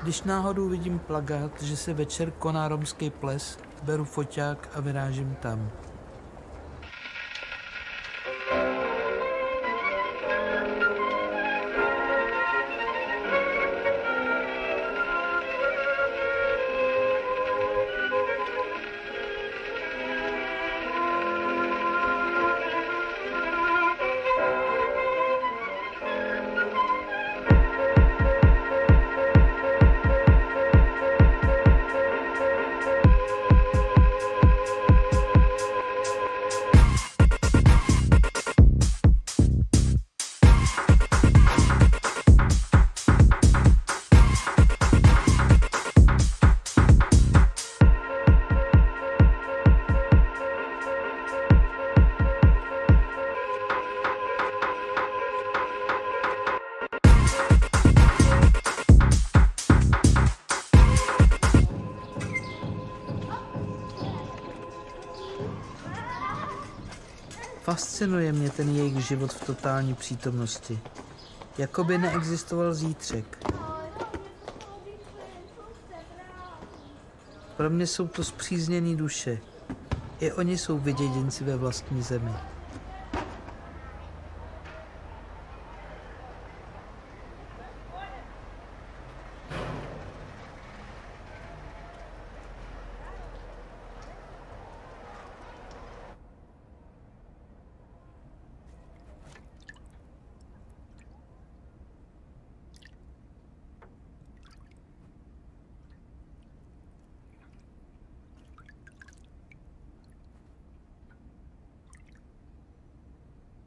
Když náhodou vidím plakát, že se večer koná romský ples, beru foťák a vyrážím tam. Fascinuje mě ten jejich život v totální přítomnosti. Jakoby neexistoval zítřek. Pro mě jsou to spřízněný duše. I oni jsou vyděděnci ve vlastní zemi.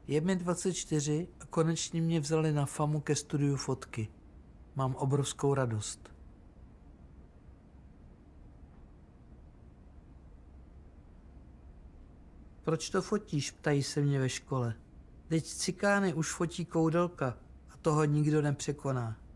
Je mi 24 a konečně mě vzali na FAMU ke studiu fotky. Mám obrovskou radost. Proč to fotíš, ptají se mě ve škole. Teď cikány už fotí Koudelka a toho nikdo nepřekoná.